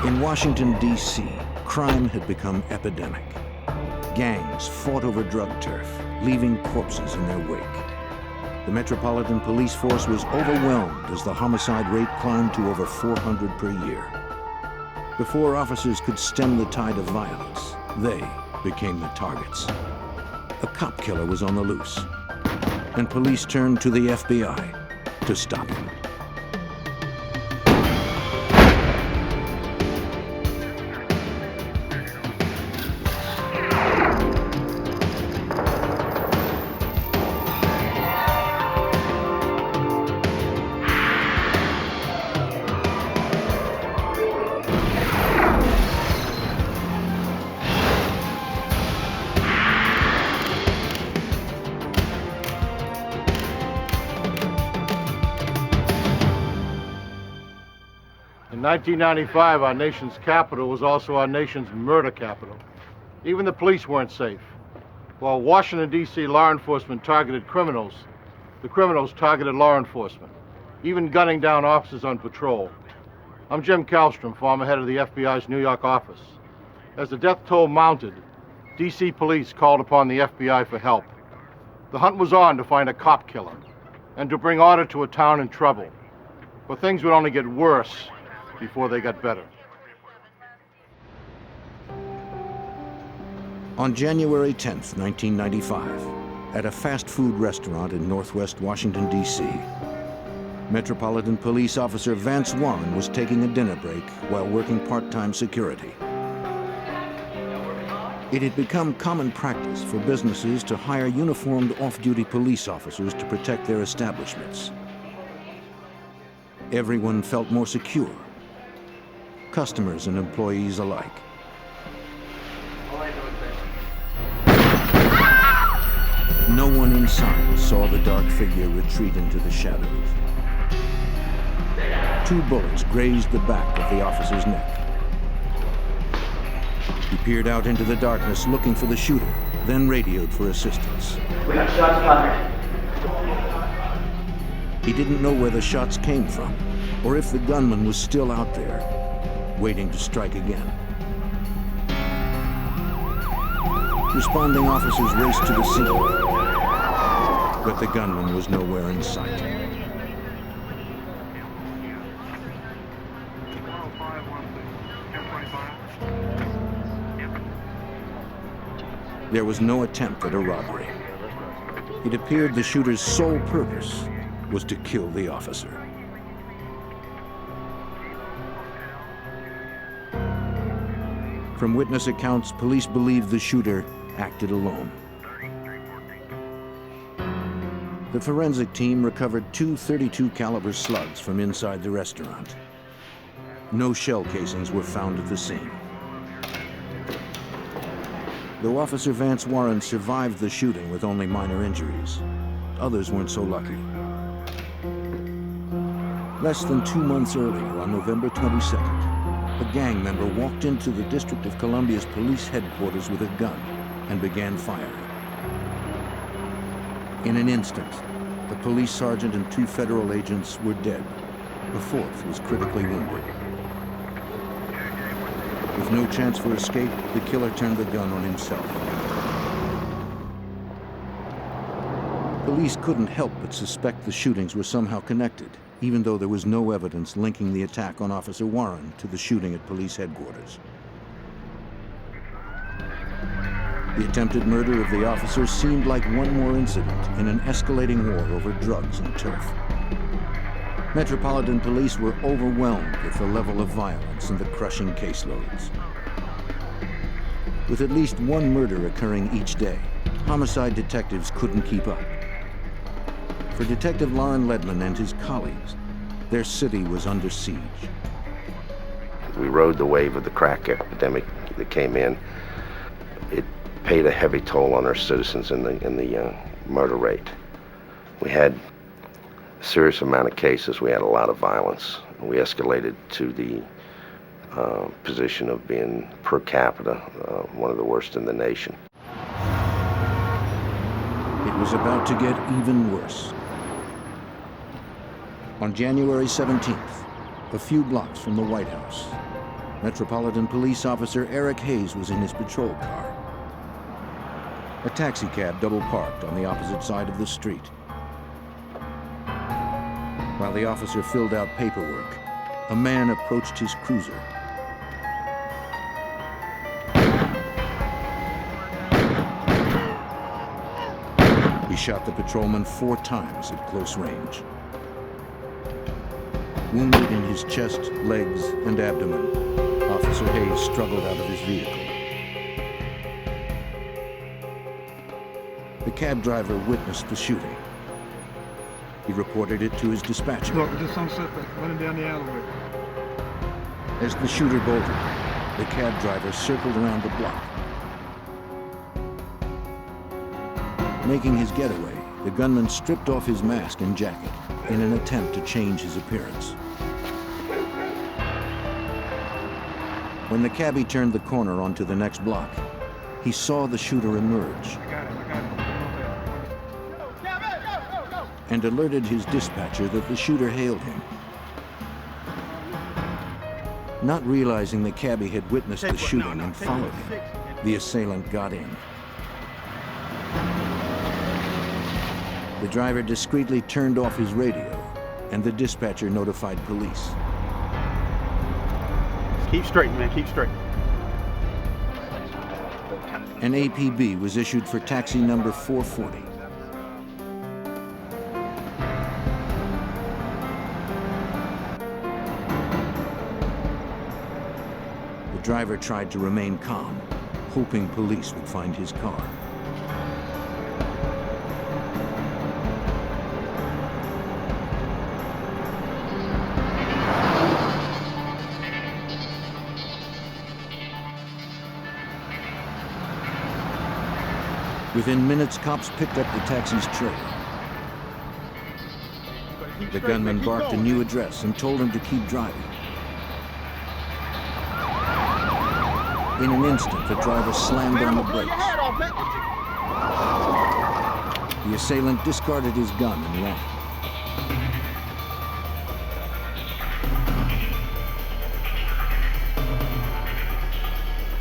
In Washington, D.C., crime had become epidemic. Gangs fought over drug turf, leaving corpses in their wake. The Metropolitan Police Force was overwhelmed as the homicide rate climbed to over 400 per year. Before officers could stem the tide of violence, they became the targets. A cop killer was on the loose, and police turned to the FBI to stop him. In 1995, our nation's capital was also our nation's murder capital. Even the police weren't safe. While Washington, D.C. law enforcement targeted criminals, the criminals targeted law enforcement, even gunning down officers on patrol. I'm Jim Kallstrom, former head of the FBI's New York office. As the death toll mounted, D.C. police called upon the FBI for help. The hunt was on to find a cop killer and to bring order to a town in trouble. But things would only get worse before they got better. On January 10th, 1995, at a fast food restaurant in northwest Washington, D.C., Metropolitan Police Officer Vance Warren was taking a dinner break while working part-time security. It had become common practice for businesses to hire uniformed off-duty police officers to protect their establishments. Everyone felt more secure, customers and employees alike. No one inside saw the dark figure retreat into the shadows. 2 bullets grazed the back of the officer's neck. He peered out into the darkness looking for the shooter, then radioed for assistance. We got shots fired. He didn't know where the shots came from, or if the gunman was still out there, waiting to strike again. Responding officers raced to the scene, but the gunman was nowhere in sight. There was no attempt at a robbery. It appeared the shooter's sole purpose was to kill the officer. From witness accounts, police believe the shooter acted alone. The forensic team recovered 2 .32 caliber slugs from inside the restaurant. No shell casings were found at the scene. Though Officer Vance Warren survived the shooting with only minor injuries, others weren't so lucky. Less than 2 months earlier, on November 22nd, a gang member walked into the District of Columbia's police headquarters with a gun and began firing. In an instant, the police sergeant and 2 federal agents were dead. The 4th was critically wounded. With no chance for escape, the killer turned the gun on himself. Police couldn't help but suspect the shootings were somehow connected, even though there was no evidence linking the attack on Officer Warren to the shooting at police headquarters. The attempted murder of the officer seemed like one more incident in an escalating war over drugs and turf. Metropolitan Police were overwhelmed with the level of violence and the crushing caseloads. With at least 1 murder occurring each day, homicide detectives couldn't keep up. For Detective Loren Ledman and his colleagues, their city was under siege. We rode the wave of the crack epidemic that came in. It paid a heavy toll on our citizens in the murder rate. We had a serious amount of cases. We had a lot of violence. We escalated to the position of being, per capita, one of the worst in the nation. It was about to get even worse. On January 17th, a few blocks from the White House, Metropolitan Police Officer Eric Hayes was in his patrol car. A taxicab double parked on the opposite side of the street. While the officer filled out paperwork, a man approached his cruiser. He shot the patrolman 4 times at close range. Wounded in his chest, legs, and abdomen, Officer Hayes struggled out of his vehicle. The cab driver witnessed the shooting. He reported it to his dispatcher. Look, just some suspect running down the alleyway. As the shooter bolted, the cab driver circled around the block. Making his getaway, the gunman stripped off his mask and jacket in an attempt to change his appearance. When the cabbie turned the corner onto the next block, he saw the shooter emerge and alerted his dispatcher that the shooter hailed him. Not realizing the cabbie had witnessed the shooting and followed him, the assailant got in. The driver discreetly turned off his radio, and the dispatcher notified police. Keep straight, man, keep straight. An APB was issued for taxi number 440. The driver tried to remain calm, hoping police would find his car. Within minutes, cops picked up the taxi's trail. The gunman barked a new address and told him to keep driving. In an instant, the driver slammed on the brakes. The assailant discarded his gun and ran.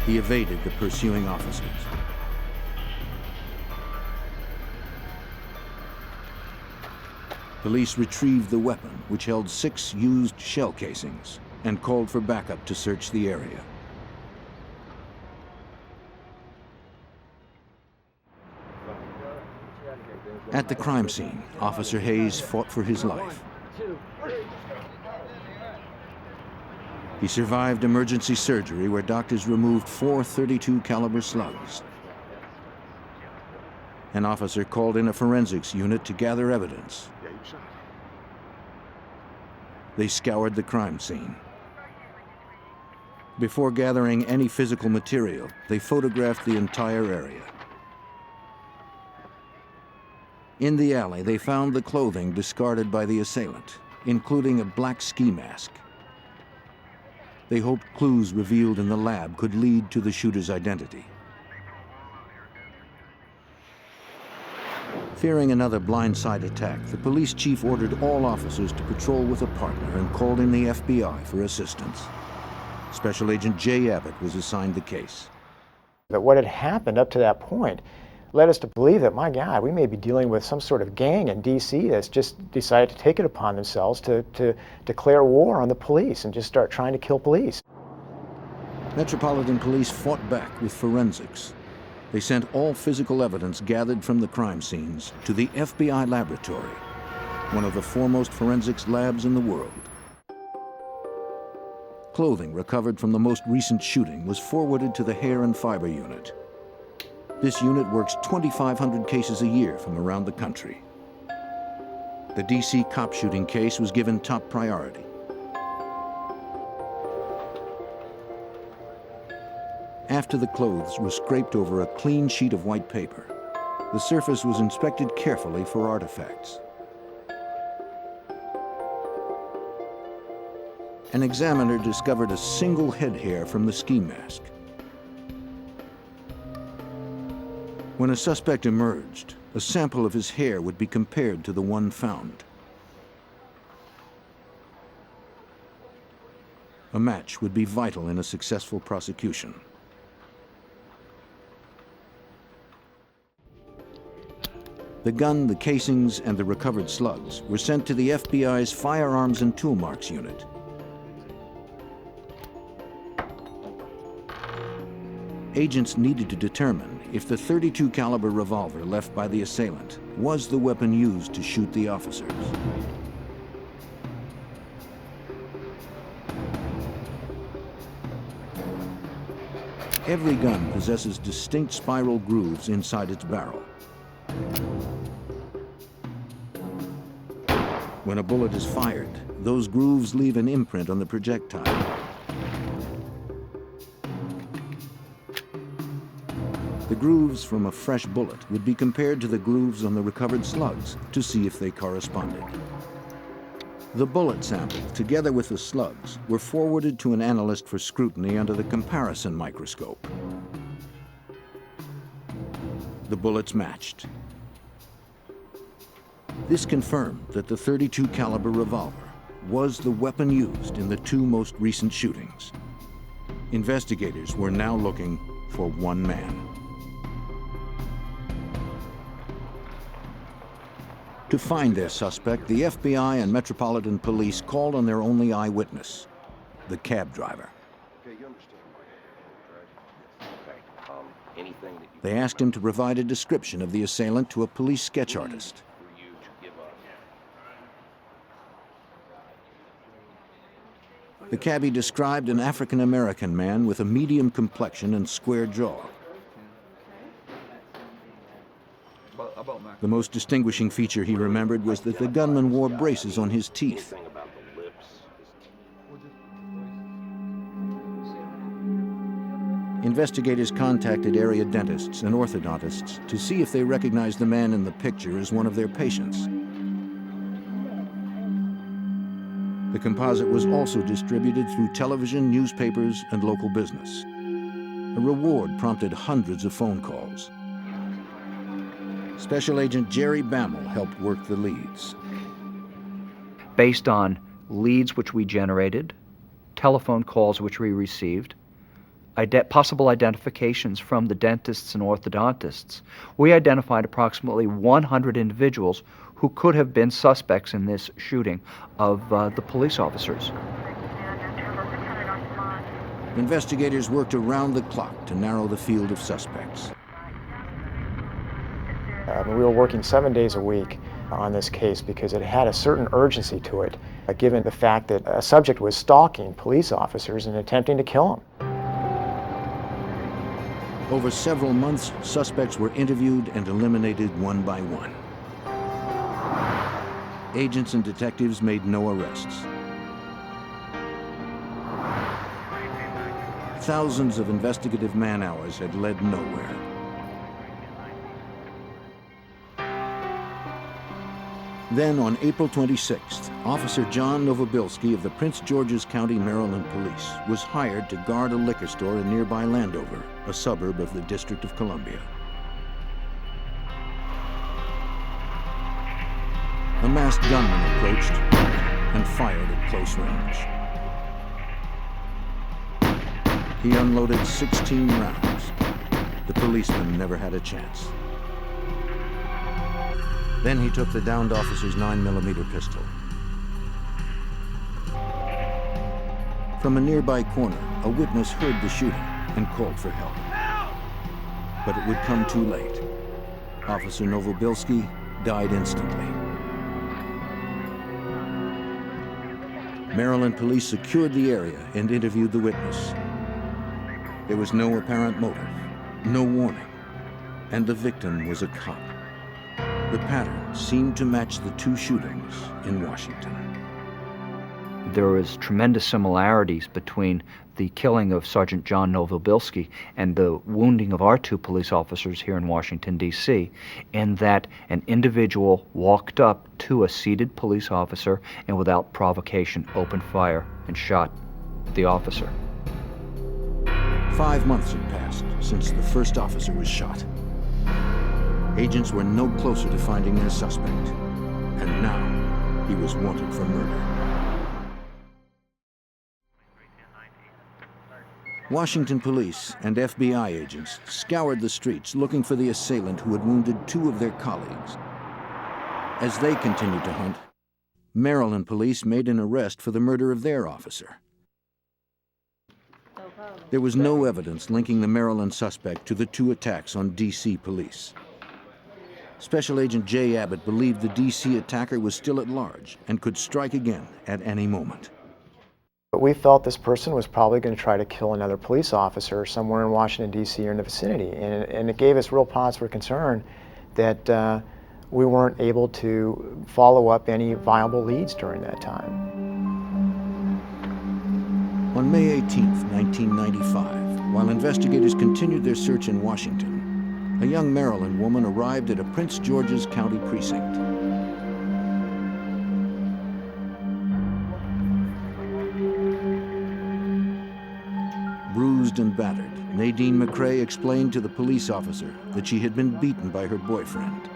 He evaded the pursuing officers. Police retrieved the weapon, which held 6 used shell casings, and called for backup to search the area. At the crime scene, Officer Hayes fought for his life. He survived emergency surgery where doctors removed 4 .32 caliber slugs. An officer called in a forensics unit to gather evidence. They scoured the crime scene. Before gathering any physical material, they photographed the entire area. In the alley, they found the clothing discarded by the assailant, including a black ski mask. They hoped clues revealed in the lab could lead to the shooter's identity. Fearing another blindside attack, the police chief ordered all officers to patrol with a partner and called in the FBI for assistance. Special Agent Jay Abbott was assigned the case. But what had happened up to that point led us to believe that, my God, we may be dealing with some sort of gang in D.C. that's just decided to take it upon themselves to declare war on the police and just start trying to kill police. Metropolitan Police fought back with forensics. They sent all physical evidence gathered from the crime scenes to the FBI laboratory, one of the foremost forensics labs in the world. Clothing recovered from the most recent shooting was forwarded to the Hair and Fiber Unit. This unit works 2,500 cases a year from around the country. The D.C. cop shooting case was given top priority. After the clothes were scraped over a clean sheet of white paper, the surface was inspected carefully for artifacts. An examiner discovered a single head hair from the ski mask. When a suspect emerged, a sample of his hair would be compared to the one found. A match would be vital in a successful prosecution. The gun, the casings, and the recovered slugs were sent to the FBI's Firearms and Tool Marks Unit. Agents needed to determine if the .32 caliber revolver left by the assailant was the weapon used to shoot the officers. Every gun possesses distinct spiral grooves inside its barrel. When a bullet is fired, those grooves leave an imprint on the projectile. The grooves from a fresh bullet would be compared to the grooves on the recovered slugs to see if they corresponded. The bullet sample, together with the slugs, were forwarded to an analyst for scrutiny under the comparison microscope. The bullets matched. This confirmed that the .32 caliber revolver was the weapon used in the two most recent shootings. Investigators were now looking for one man. To find their suspect, the FBI and Metropolitan Police called on their only eyewitness, the cab driver. They asked him to provide a description of the assailant to a police sketch artist. The cabbie described an African-American man with a medium complexion and square jaw. The most distinguishing feature he remembered was that the gunman wore braces on his teeth. Investigators contacted area dentists and orthodontists to see if they recognized the man in the picture as one of their patients. The composite was also distributed through television, newspapers, and local business. A reward prompted hundreds of phone calls. Special Agent Jerry Bammel helped work the leads. Based on leads which we generated, telephone calls which we received, possible identifications from the dentists and orthodontists, we identified approximately 100 individuals who could have been suspects in this shooting of the police officers. Investigators worked around the clock to narrow the field of suspects. We were working 7 days a week on this case because it had a certain urgency to it, given the fact that a subject was stalking police officers and attempting to kill them. Over several months, suspects were interviewed and eliminated one by one. Agents and detectives made no arrests. Thousands of investigative man-hours had led nowhere. Then, on April 26th, Officer John Novobilski of the Prince George's County, Maryland Police was hired to guard a liquor store in nearby Landover, a suburb of the District of Columbia. A masked gunman approached and fired at close range. He unloaded 16 rounds. The policeman never had a chance. Then he took the downed officer's 9mm pistol. From a nearby corner, a witness heard the shooting and called for help. But it would come too late. Officer Novobilski died instantly. Maryland police secured the area and interviewed the witness. There was no apparent motive, no warning, and the victim was a cop. The pattern seemed to match the two shootings in Washington. There was tremendous similarities between the killing of Sergeant John Novobilski and the wounding of our two police officers here in Washington, D.C., in that an individual walked up to a seated police officer and without provocation opened fire and shot the officer. 5 months had passed since the first officer was shot. Agents were no closer to finding their suspect, and now he was wanted for murder. Washington police and FBI agents scoured the streets looking for the assailant who had wounded 2 of their colleagues. As they continued to hunt, Maryland police made an arrest for the murder of their officer. There was no evidence linking the Maryland suspect to the 2 attacks on D.C. police. Special Agent Jay Abbott believed the D.C. attacker was still at large and could strike again at any moment. But we felt this person was probably going to try to kill another police officer somewhere in Washington, D.C. or in the vicinity. And it gave us real pause for concern that we weren't able to follow up any viable leads during that time. On May 18, 1995, while investigators continued their search in Washington, a young Maryland woman arrived at a Prince George's County precinct. Bruised and battered, Nadine McCrae explained to the police officer that she had been beaten by her boyfriend.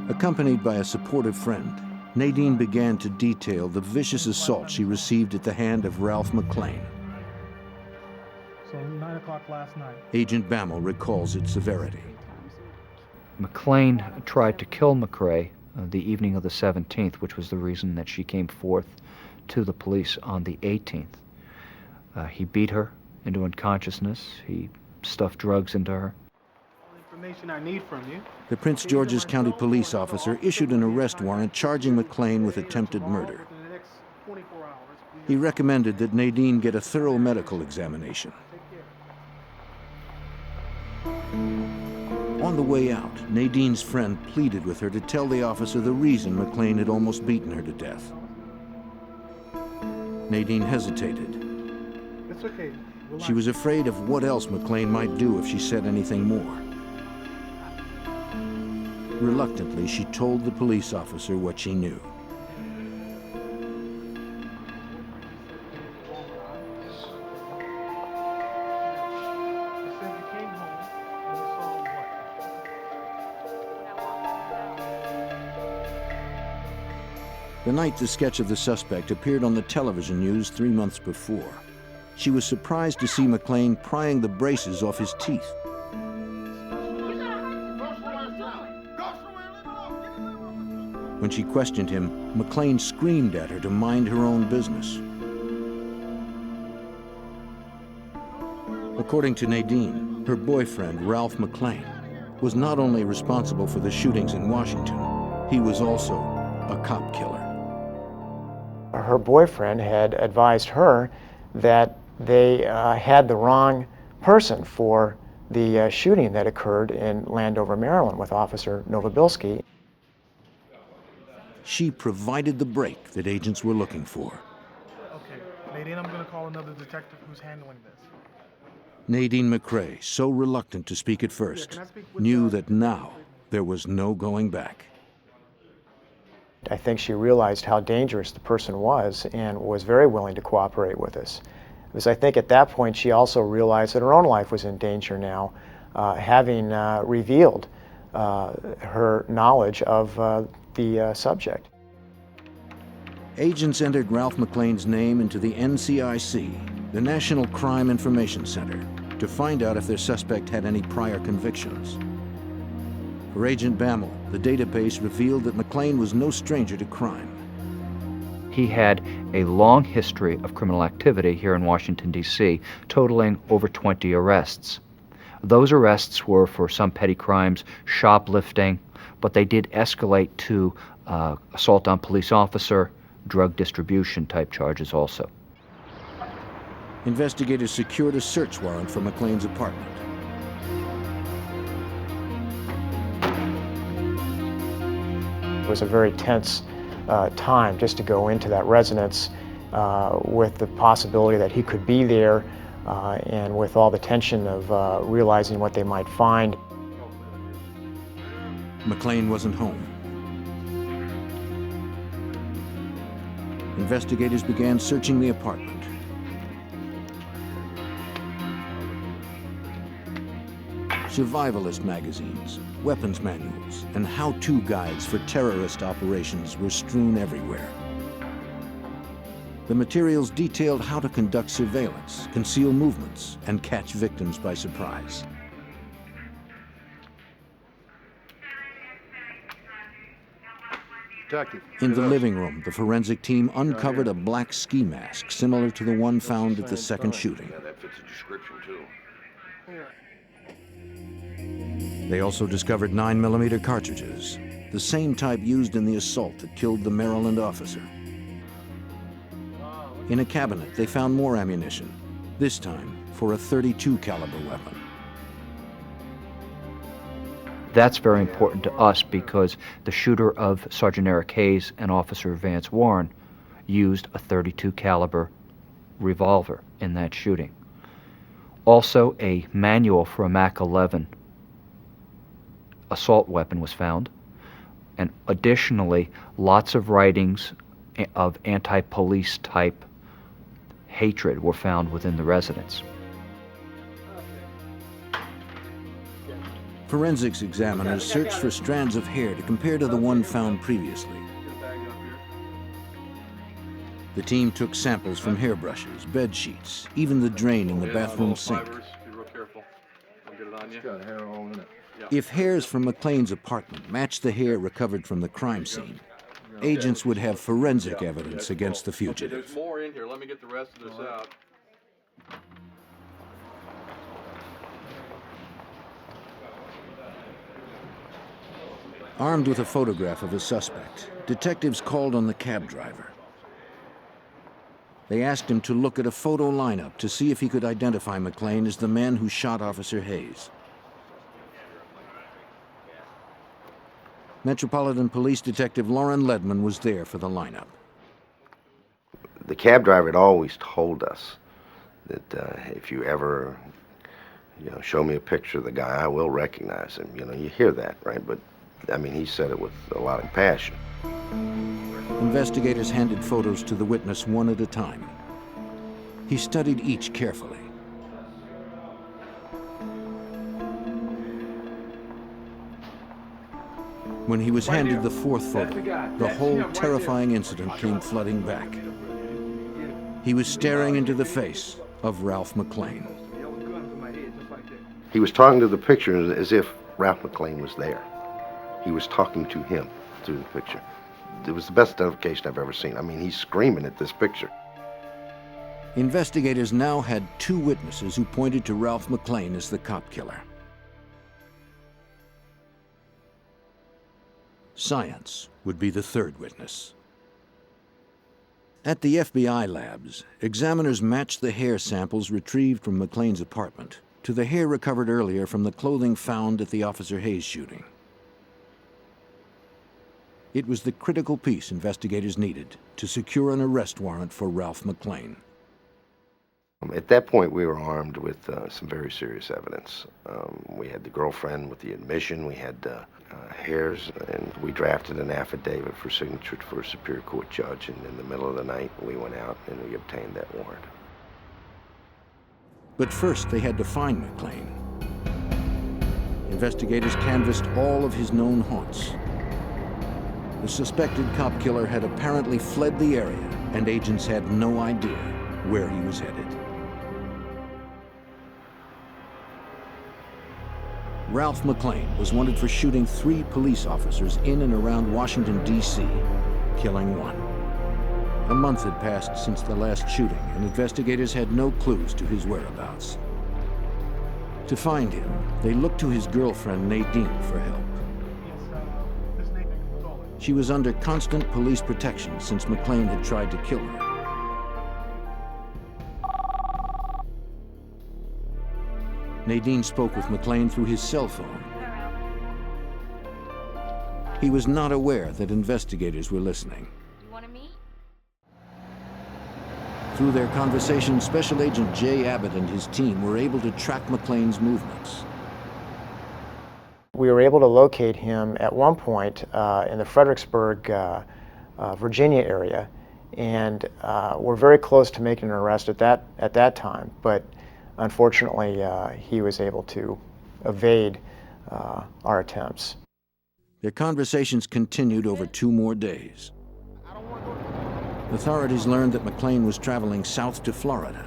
Accompanied by a supportive friend, Nadine began to detail the vicious assault she received at the hand of Ralph McClain. So 9 o'clock last night. Agent Bammel recalls its severity. McClain tried to kill McCrae the evening of the 17th, which was the reason that she came forth to the police on the 18th. He beat her into unconsciousness. He stuffed drugs into her. Information I need from you. The Prince George's County police officer issued an arrest warrant charging McClain with attempted murder. He recommended that Nadine get a thorough medical examination. On the way out, Nadine's friend pleaded with her to tell the officer the reason McClain had almost beaten her to death. Nadine hesitated. It's okay. She was afraid of what else McClain might do if she said anything more. Reluctantly, she told the police officer what she knew. The night the sketch of the suspect appeared on the television news 3 months before, she was surprised to see McClain prying the braces off his teeth. When she questioned him, McClain screamed at her to mind her own business. According to Nadine, her boyfriend, Ralph McClain, was not only responsible for the shootings in Washington, he was also a cop killer. Her boyfriend had advised her that they had the wrong person for the shooting that occurred in Landover, Maryland with Officer Novobilski. She provided the break that agents were looking for. Okay, Nadine, I'm going to call another detective who's handling this. Nadine McCrae, so reluctant to speak at first, knew that now there was no going back. I think she realized how dangerous the person was and was very willing to cooperate with us. Because I think at that point she also realized that her own life was in danger now, having revealed her knowledge of the subject. Agents entered Ralph McClain's name into the NCIC, the National Crime Information Center, to find out if their suspect had any prior convictions. For Agent Bammel, the database revealed that McClain was no stranger to crime. He had a long history of criminal activity here in Washington, D.C., totaling over 20 arrests. Those arrests were for some petty crimes, shoplifting, but they did escalate to assault on police officer, drug distribution type charges also. Investigators secured a search warrant for McClain's apartment. It was a very tense time just to go into that residence with the possibility that he could be there and with all the tension of realizing what they might find. McClain wasn't home. Investigators began searching the apartment. Survivalist magazines, weapons manuals, and how-to guides for terrorist operations were strewn everywhere. The materials detailed how to conduct surveillance, conceal movements, and catch victims by surprise. Detective. In the living room, the forensic team uncovered a black ski mask similar to the one found at the second shooting. Yeah, that fits the description too. They also discovered 9mm cartridges, the same type used in the assault that killed the Maryland officer. In a cabinet, they found more ammunition, this time for a .32 caliber weapon. That's very important to us because the shooter of Sergeant Eric Hayes and Officer Vance Warren used a .32 caliber revolver in that shooting. Also, a manual for a Mac 11 assault weapon was found, and additionally, lots of writings of anti-police type hatred were found within the residence. Forensics examiners searched for strands of hair to compare to the one found previously. The team took samples from hairbrushes, bed sheets, even the drain in the bathroom sink. Be real careful. Don't get it on you. It's got hair all in it. If hairs from McLean's apartment matched the hair recovered from the crime scene, agents would have forensic evidence against the fugitive. There's more in here. Let me get the rest of this out. Armed with a photograph of a suspect, detectives called on the cab driver. They asked him to look at a photo lineup to see if he could identify McLean as the man who shot Officer Hayes. Metropolitan Police Detective Lauren Ledman was there for the lineup. The cab driver had always told us that if you ever, show me a picture of the guy, I will recognize him. You hear that, right? But I mean, he said it with a lot of passion. Investigators handed photos to the witness one at a time. He studied each carefully. When he was handed the fourth photo, the whole terrifying incident came flooding back. He was staring into the face of Ralph McLean. He was talking to the picture as if Ralph McLean was there. He was talking to him through the picture. It was the best identification I've ever seen. I mean, he's screaming at this picture. Investigators now had two witnesses who pointed to Ralph McLean as the cop killer. Science would be the third witness. At the FBI labs, examiners matched the hair samples retrieved from McLean's apartment to the hair recovered earlier from the clothing found at the Officer Hayes shooting. It was the critical piece investigators needed to secure an arrest warrant for Ralph McLean. At that point, we were armed with some very serious evidence. We had the girlfriend with the admission, we had hairs, and we drafted an affidavit for signature for a Superior Court judge, and in the middle of the night, we went out and we obtained that warrant. But first, they had to find McLean. Investigators canvassed all of his known haunts. The suspected cop killer had apparently fled the area, and agents had no idea where he was headed. Ralph McLean was wanted for shooting 3 police officers in and around Washington, D.C., killing 1. A month had passed since the last shooting, and investigators had no clues to his whereabouts. To find him, they looked to his girlfriend, Nadine, for help. She was under constant police protection since McLean had tried to kill her. Nadine spoke with McLean through his cell phone. He was not aware that investigators were listening. You want to meet? Through their conversation, Special Agent Jay Abbott and his team were able to track McLean's movements. We were able to locate him at one point in the Fredericksburg, Virginia area, and we're very close to making an arrest at that time. But unfortunately, he was able to evade our attempts. Their conversations continued over 2 more days. Authorities learned that McLean was traveling south to Florida,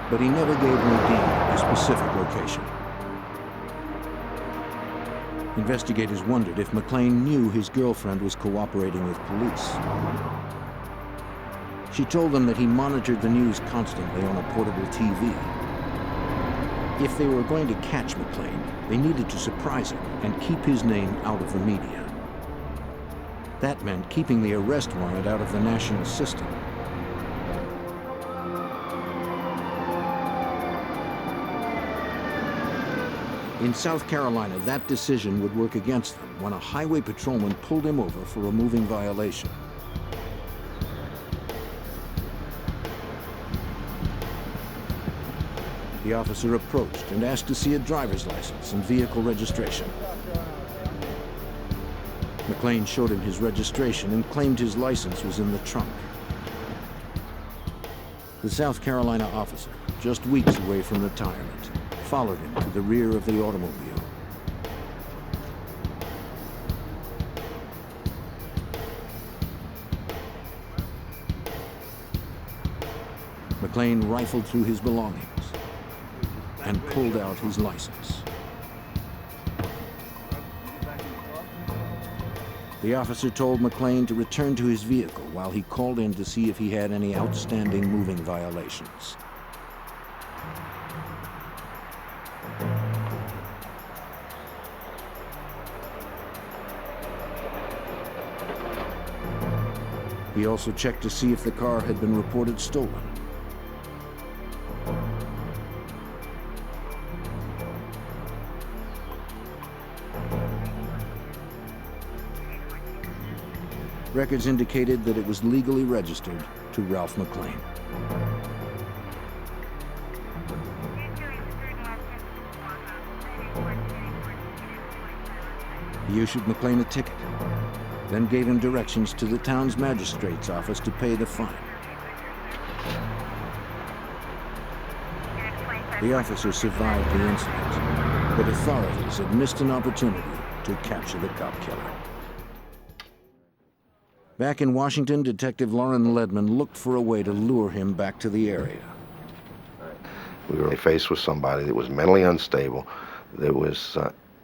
but he never gave Nadine a specific location. Investigators wondered if McLean knew his girlfriend was cooperating with police. She told them that he monitored the news constantly on a portable TV. If they were going to catch McLean, they needed to surprise him and keep his name out of the media. That meant keeping the arrest warrant out of the national system. In South Carolina, that decision would work against them when a highway patrolman pulled him over for a moving violation. The officer approached and asked to see a driver's license and vehicle registration. McLean showed him his registration and claimed his license was in the trunk. The South Carolina officer, just weeks away from retirement, followed him to the rear of the automobile. McLean rifled through his belongings and pulled out his license. The officer told McLean to return to his vehicle while he called in to see if he had any outstanding moving violations. He also checked to see if the car had been reported stolen. Records indicated that it was legally registered to Ralph McLean. He issued McLean a ticket, then gave him directions to the town's magistrate's office to pay the fine. The officer survived the incident, but authorities had missed an opportunity to capture the cop killer. Back in Washington, Detective Lauren Ledman looked for a way to lure him back to the area. We were faced with somebody that was mentally unstable, that was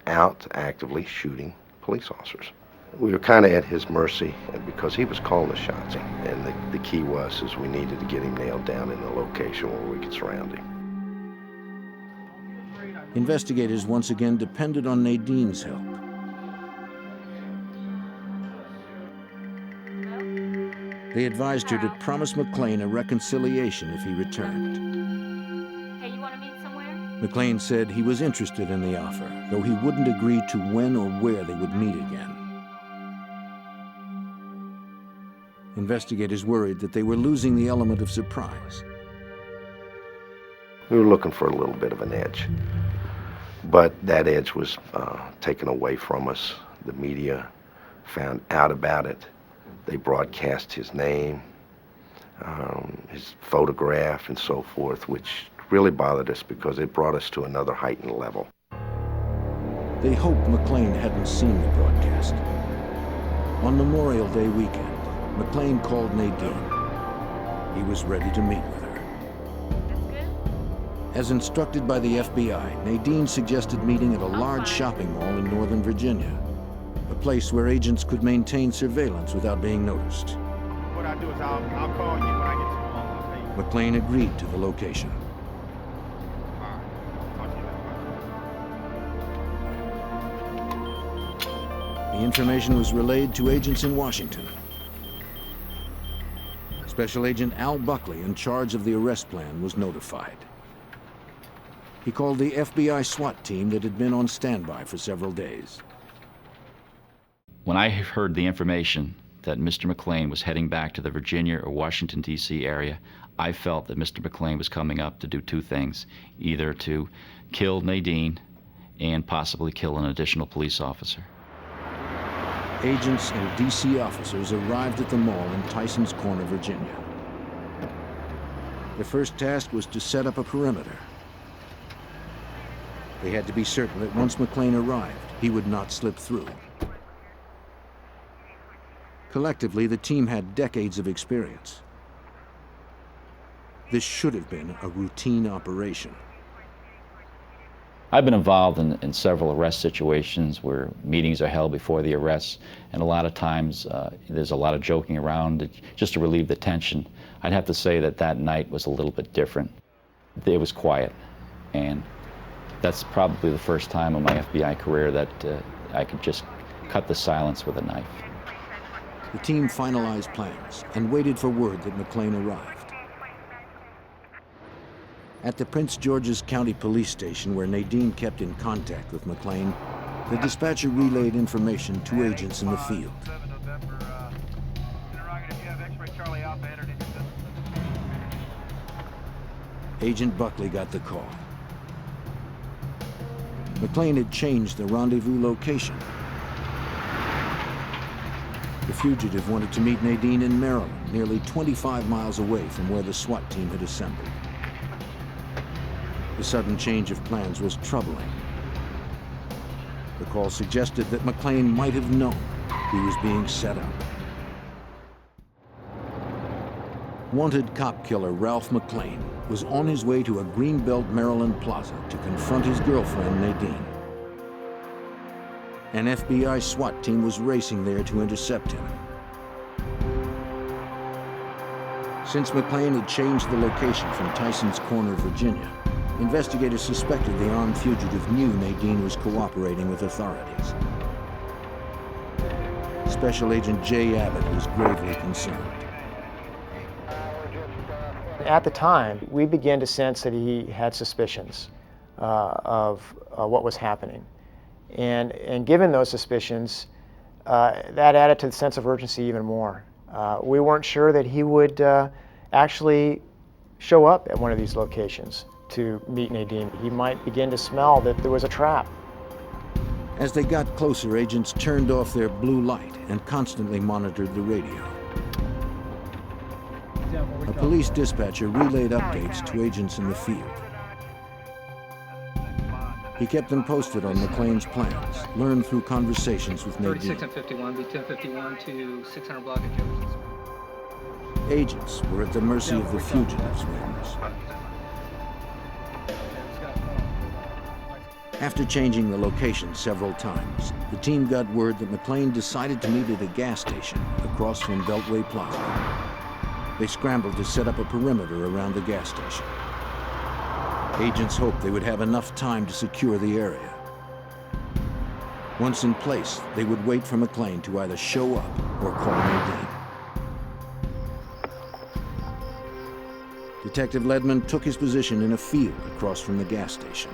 out actively shooting police officers. We were kind of at his mercy because he was calling the shots. And the key was we needed to get him nailed down in a location where we could surround him. Investigators once again depended on Nadine's help. They advised her to promise McLean a reconciliation if he returned. Hey, you want to meet somewhere? McLean said he was interested in the offer, though he wouldn't agree to when or where they would meet again. Investigators worried that they were losing the element of surprise. We were looking for a little bit of an edge, but that edge was taken away from us. The media found out about it. They broadcast his name, his photograph, and so forth, which really bothered us because it brought us to another heightened level. They hoped McLean hadn't seen the broadcast. On Memorial Day weekend, McLean called Nadine. He was ready to meet with her. As instructed by the FBI, Nadine suggested meeting at a large shopping mall in Northern Virginia, a place where agents could maintain surveillance without being noticed. What I'll do is I'll call you when I get to the mall. I'll pay you. McLean agreed to the location. All right. Talk to you later. The information was relayed to agents in Washington. Special Agent Al Buckley, in charge of the arrest plan, was notified. He called the FBI SWAT team that had been on standby for several days. When I heard the information that Mr. McLean was heading back to the Virginia or Washington, D.C. area, I felt that Mr. McLean was coming up to do two things, either to kill Nadine and possibly kill an additional police officer. Agents and D.C. officers arrived at the mall in Tysons Corner, Virginia. Their first task was to set up a perimeter. They had to be certain that once McLean arrived, he would not slip through. Collectively, the team had decades of experience. This should have been a routine operation. I've been involved in several arrest situations where meetings are held before the arrests, and a lot of times there's a lot of joking around just to relieve the tension. I'd have to say that that night was a little bit different. It was quiet, and that's probably the first time in my FBI career that I could just cut the silence with a knife. The team finalized plans and waited for word that McClain arrived. At the Prince George's County Police Station, where Nadine kept in contact with McClain, the dispatcher relayed information to agents in the field. Agent Buckley got the call. McClain had changed the rendezvous location. The fugitive wanted to meet Nadine in Maryland, nearly 25 miles away from where the SWAT team had assembled. The sudden change of plans was troubling. The call suggested that McClain might have known he was being set up. Wanted cop killer Ralph McClain was on his way to a Greenbelt, Maryland plaza to confront his girlfriend, Nadine. An FBI SWAT team was racing there to intercept him. Since McClain had changed the location from Tyson's Corner, Virginia, investigators suspected the armed fugitive knew Nadine was cooperating with authorities. Special Agent Jay Abbott was gravely concerned. At the time, we began to sense that he had suspicions of what was happening. And given those suspicions, that added to the sense of urgency even more. We weren't sure that he would actually show up at one of these locations to meet Nadine. He might begin to smell that there was a trap. As they got closer, agents turned off their blue light and constantly monitored the radio. A police dispatcher relayed updates to agents in the field. He kept them posted on McClain's plans, learned through conversations with Nadine. 36 and 51, be 1051 to 600 block of Jefferson. Agents were at the mercy of the fugitive's whims. After changing the location several times, the team got word that McClain decided to meet at a gas station across from Beltway Plaza. They scrambled to set up a perimeter around the gas station. Agents hoped they would have enough time to secure the area. Once in place, they would wait for McClain to either show up or call Nadine. Detective Ledman took his position in a field across from the gas station.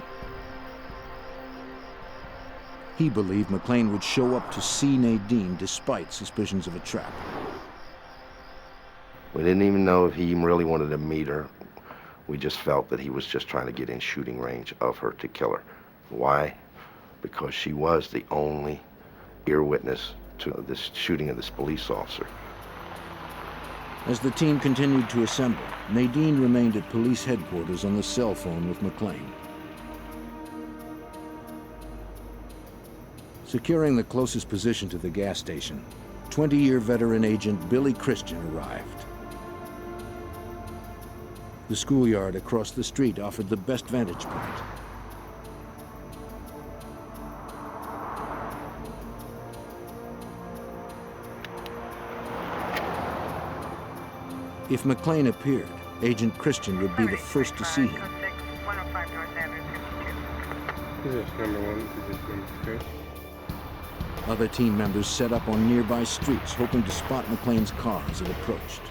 He believed McClain would show up to see Nadine despite suspicions of a trap. We didn't even know if he even really wanted to meet her. We just felt that he was just trying to get in shooting range of her to kill her. Why? Because she was the only ear witness to this shooting of this police officer. As the team continued to assemble, Nadine remained at police headquarters on the cell phone with McClain. Securing the closest position to the gas station, 20-year veteran agent Billy Christian arrived. The schoolyard across the street offered the best vantage point. If McClain appeared, Agent Christian would be the first to see him. Other team members set up on nearby streets, hoping to spot McClain's car as it approached.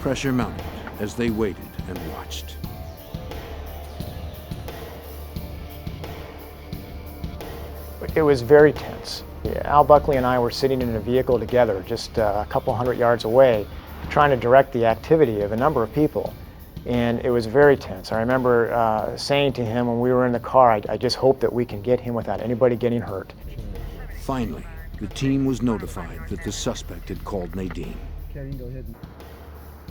Pressure mounted as they waited and watched. It was very tense. Al Buckley and I were sitting in a vehicle together just a couple hundred yards away, trying to direct the activity of a number of people. And it was very tense. I remember saying to him when we were in the car, I just hope that we can get him without anybody getting hurt. Finally, the team was notified that the suspect had called Nadine.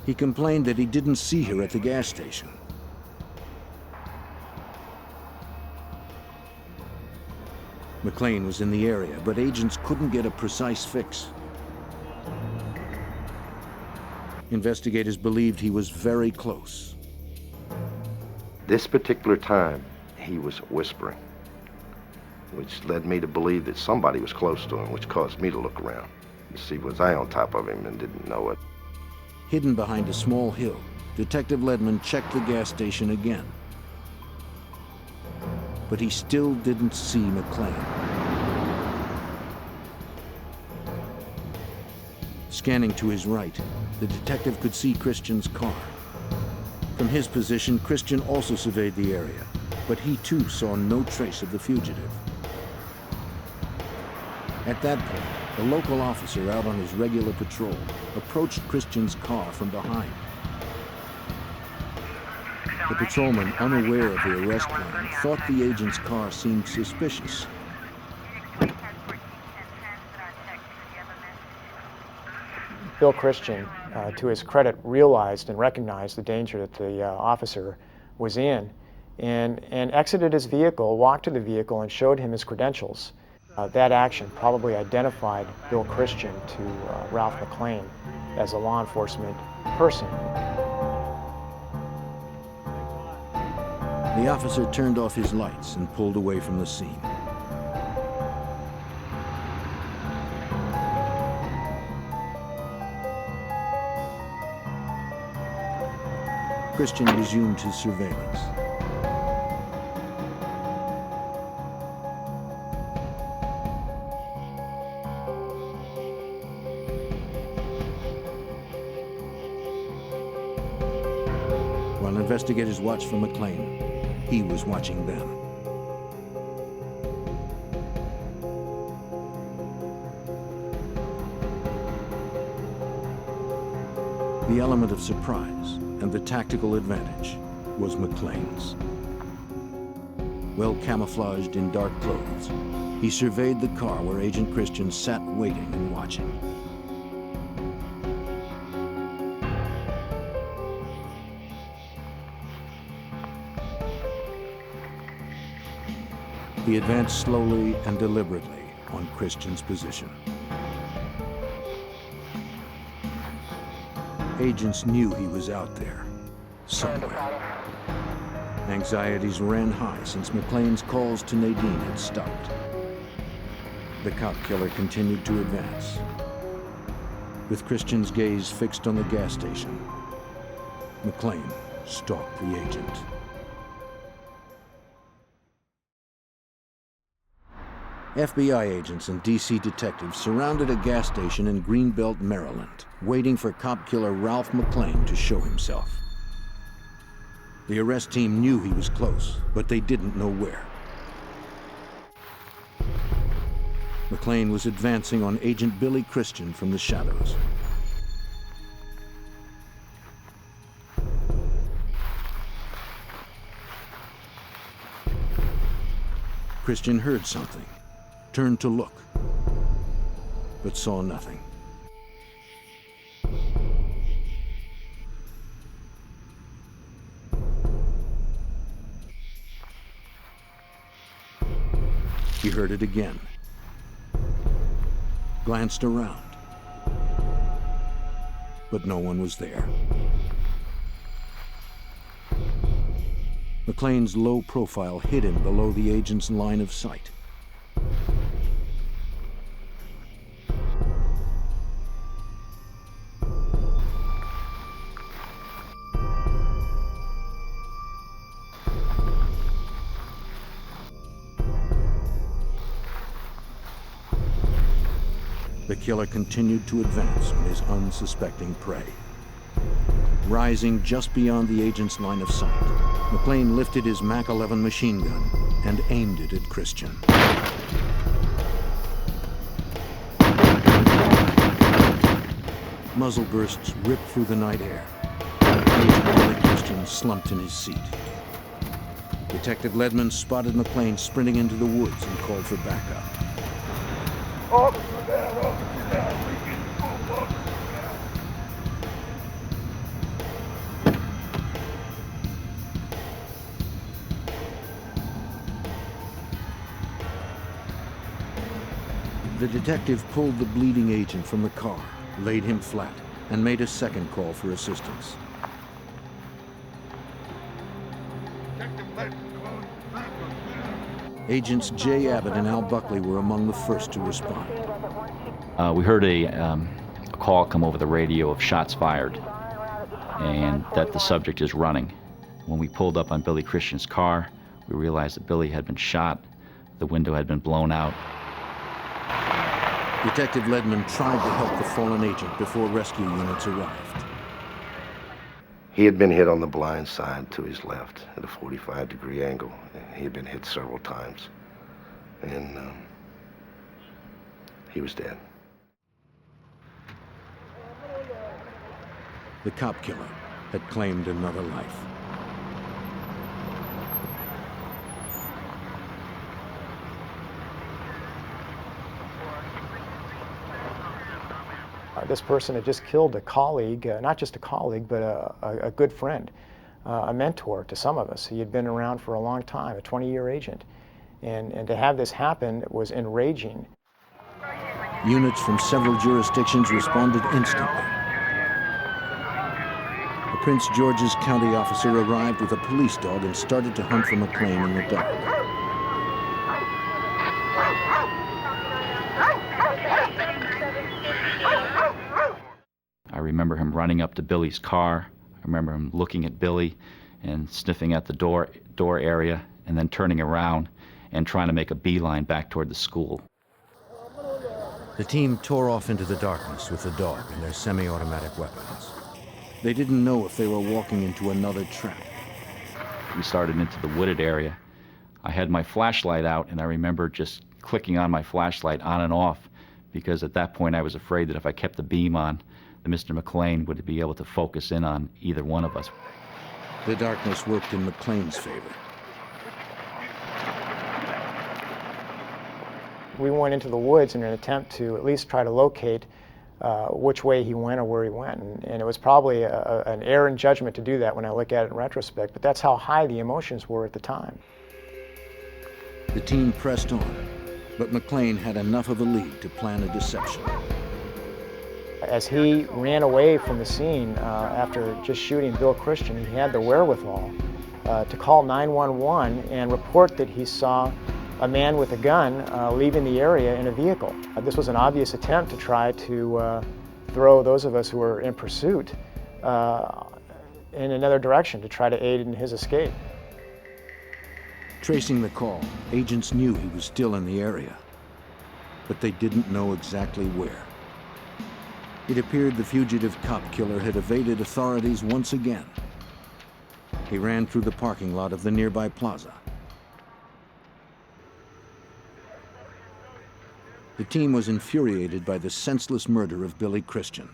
He complained that he didn't see her at the gas station. McClain was in the area, but agents couldn't get a precise fix. Investigators believed he was very close. This particular time, he was whispering, which led me to believe that somebody was close to him, which caused me to look around to see was I on top of him and didn't know it. Hidden behind a small hill, Detective Ledman checked the gas station again. But he still didn't see McClain. Scanning to his right, the detective could see Christian's car. From his position, Christian also surveyed the area, but he too saw no trace of the fugitive. At that point, a local officer out on his regular patrol approached Christian's car from behind. The patrolman, unaware of the arrest plan, thought the agent's car seemed suspicious. Bill Christian, to his credit, realized and recognized the danger that the officer was in and exited his vehicle, walked to the vehicle, and showed him his credentials. That action probably identified Bill Christian to Ralph McClain as a law enforcement person. The officer turned off his lights and pulled away from the scene. Christian resumed his surveillance. While investigators watched for McClain, he was watching them. The element of surprise and the tactical advantage was McClain's. Well camouflaged in dark clothes, he surveyed the car where Agent Christian sat waiting and watching. He advanced slowly and deliberately on Christian's position. Agents knew he was out there, somewhere. Anxieties ran high since McClain's calls to Nadine had stopped. The cop killer continued to advance. With Christian's gaze fixed on the gas station, McClain stalked the agent. FBI agents and D.C. detectives surrounded a gas station in Greenbelt, Maryland, waiting for cop killer Ralph McClain to show himself. The arrest team knew he was close, but they didn't know where. McClain was advancing on Agent Billy Christian from the shadows. Christian heard something, turned to look, but saw nothing. He heard it again, glanced around, but no one was there. McClain's low profile hid him below the agent's line of sight. The killer continued to advance on his unsuspecting prey. Rising just beyond the agent's line of sight, McClain lifted his Mac 11 machine gun and aimed it at Christian. Muzzle bursts ripped through the night air. Agent Billy Christian slumped in his seat. Detective Ledman spotted McClain sprinting into the woods and called for backup. The detective pulled the bleeding agent from the car, laid him flat, and made a second call for assistance. Agents Jay Abbott and Al Buckley were among the first to respond. We heard a call come over the radio of shots fired, and that the subject is running. When we pulled up on Billy Christian's car, we realized that Billy had been shot. The window had been blown out. Detective Ledman tried to help the fallen agent before rescue units arrived. He had been hit on the blind side to his left at a 45-degree angle. He had been hit several times, and he was dead. The cop killer had claimed another life. This person had just killed a colleague, not just a colleague, but a good friend, a mentor to some of us. He had been around for a long time, a 20-year agent. And to have this happen was enraging. Units from several jurisdictions responded instantly. A Prince George's County officer arrived with a police dog and started to hunt for McLean in the dark. I remember him running up to Billy's car. I remember him looking at Billy and sniffing at the door area, and then turning around and trying to make a beeline back toward the school. The team tore off into the darkness with the dog and their semi-automatic weapons. They didn't know if they were walking into another trap. We started into the wooded area. I had my flashlight out, and I remember just clicking on my flashlight on and off, because at that point I was afraid that if I kept the beam on, that Mr. McLean would be able to focus in on either one of us. The darkness worked in McLean's favor. We went into the woods in an attempt to at least try to locate which way he went or where he went. And it was probably an error in judgment to do that when I look at it in retrospect, but that's how high the emotions were at the time. The team pressed on, but McLean had enough of a lead to plan a deception. As he ran away from the scene after just shooting Bill Christian, he had the wherewithal to call 911 and report that he saw a man with a gun leaving the area in a vehicle. This was an obvious attempt to try to throw those of us who were in pursuit in another direction, to try to aid in his escape. Tracing the call, agents knew he was still in the area, but they didn't know exactly where. It appeared the fugitive cop killer had evaded authorities once again. He ran through the parking lot of the nearby plaza. The team was infuriated by the senseless murder of Billy Christian.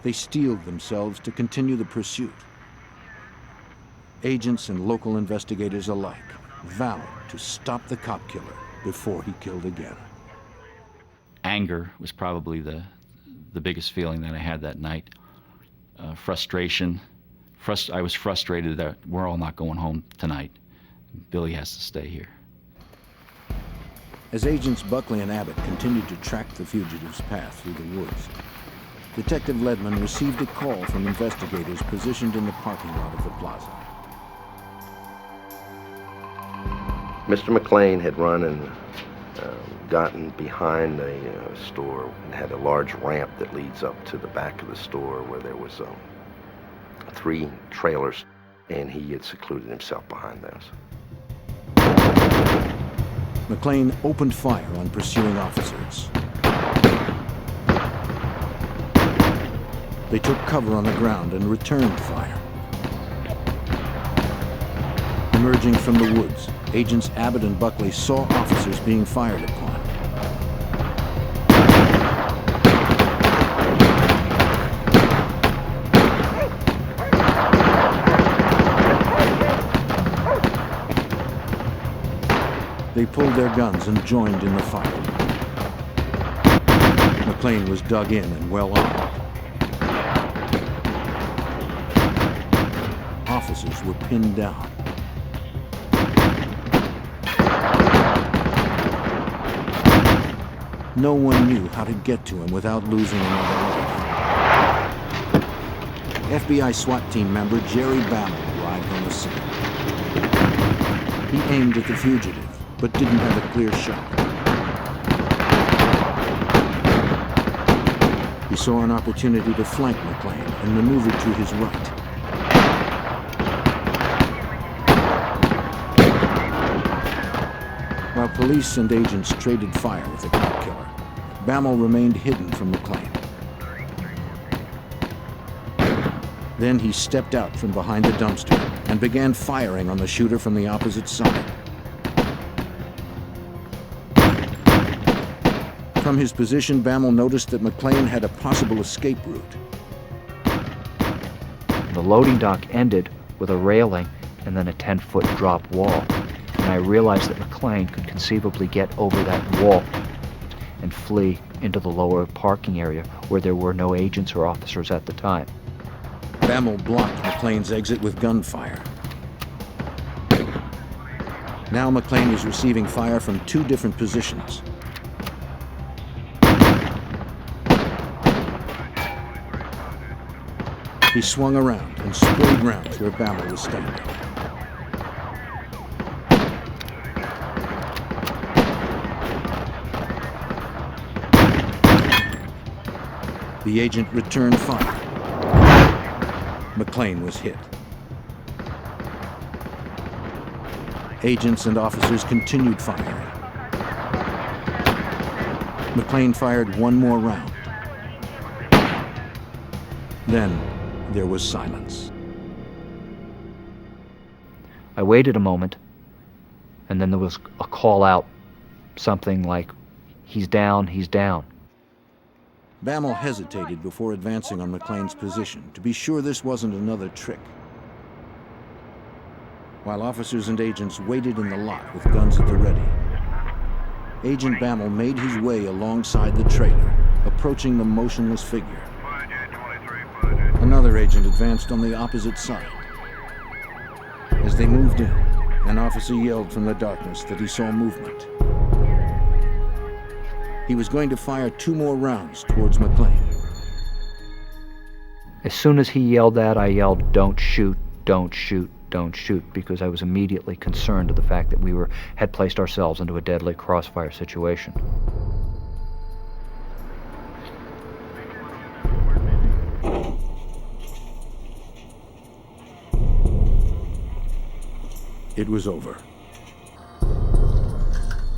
They steeled themselves to continue the pursuit. Agents and local investigators alike vowed to stop the cop killer before he killed again. Anger was probably the biggest feeling that I had that night. Frustration. I was frustrated that we're all not going home tonight. Billy has to stay here. As agents Buckley and Abbott continued to track the fugitive's path through the woods, Detective Ledman received a call from investigators positioned in the parking lot of the plaza. Mr. McLean had run and gotten behind a store and had a large ramp that leads up to the back of the store where there was 3 trailers, and he had secluded himself behind those. McLean opened fire on pursuing officers. They took cover on the ground and returned fire. Emerging from the woods, agents Abbott and Buckley saw officers being fired upon. They pulled their guns and joined in the fight. McLean was dug in and well armed. Officers were pinned down. No one knew how to get to him without losing another life. FBI SWAT team member Jerry Bammel arrived on the scene. He aimed at the fugitive, but didn't have a clear shot. He saw an opportunity to flank McClane and maneuvered to his right. While police and agents traded fire with the cop killer, Bammel remained hidden from McClane. Then he stepped out from behind the dumpster and began firing on the shooter from the opposite side. From his position, Bammel noticed that McClane had a possible escape route. The loading dock ended with a railing and then a 10-foot drop wall. And I realized that McClane could conceivably get over that wall and flee into the lower parking area where there were no agents or officers at the time. Bammel blocked McClane's exit with gunfire. Now McClane was receiving fire from two different positions. He swung around and sprayed rounds where Bammel was standing. The agent returned fire. McClane was hit. Agents and officers continued firing. McClane fired one more round. Then there was silence. I waited a moment, and then there was a call out, something like, "He's down, he's down." Bammel hesitated before advancing on McClane's position to be sure this wasn't another trick. While officers and agents waited in the lot with guns at the ready, Agent Bammel made his way alongside the trailer, approaching the motionless figure. Another agent advanced on the opposite side. As they moved in, an officer yelled from the darkness that he saw movement. He was going to fire two more rounds towards McClane. As soon as he yelled that, I yelled, "Don't shoot, don't shoot, don't shoot," because I was immediately concerned of the fact that we had placed ourselves into a deadly crossfire situation. It was over.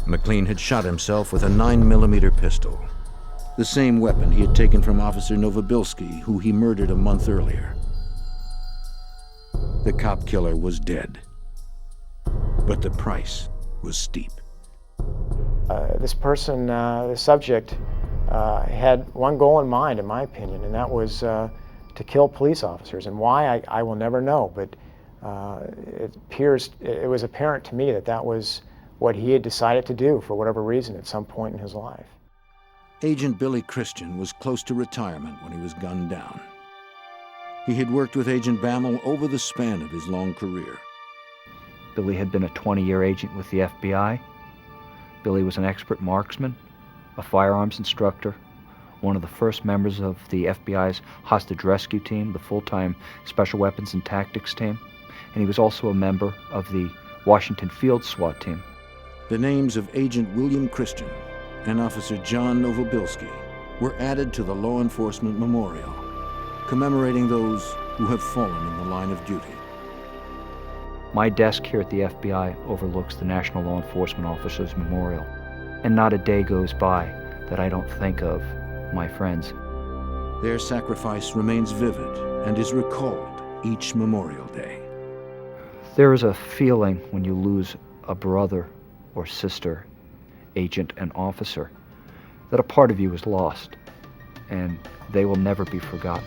McClane had shot himself with a 9mm pistol, the same weapon he had taken from Officer Novobilski, who he murdered a month earlier. The cop killer was dead, but the price was steep. This person, the subject, had one goal in mind, in my opinion, and that was to kill police officers. And why, I will never know, but it was apparent to me that that was what he had decided to do for whatever reason at some point in his life. Agent Billy Christian was close to retirement when he was gunned down. He had worked with Agent Bammel over the span of his long career. Billy had been a 20-year agent with the FBI. Billy was an expert marksman, a firearms instructor, one of the first members of the FBI's hostage rescue team, the full-time Special Weapons and Tactics team, and he was also a member of the Washington Field SWAT team. The names of Agent William Christian and Officer John Novobilski were added to the Law Enforcement Memorial, commemorating those who have fallen in the line of duty. My desk here at the FBI overlooks the National Law Enforcement Officers Memorial, and not a day goes by that I don't think of my friends. Their sacrifice remains vivid and is recalled each Memorial Day. There is a feeling when you lose a brother or sister, agent and officer, that a part of you is lost, and they will never be forgotten.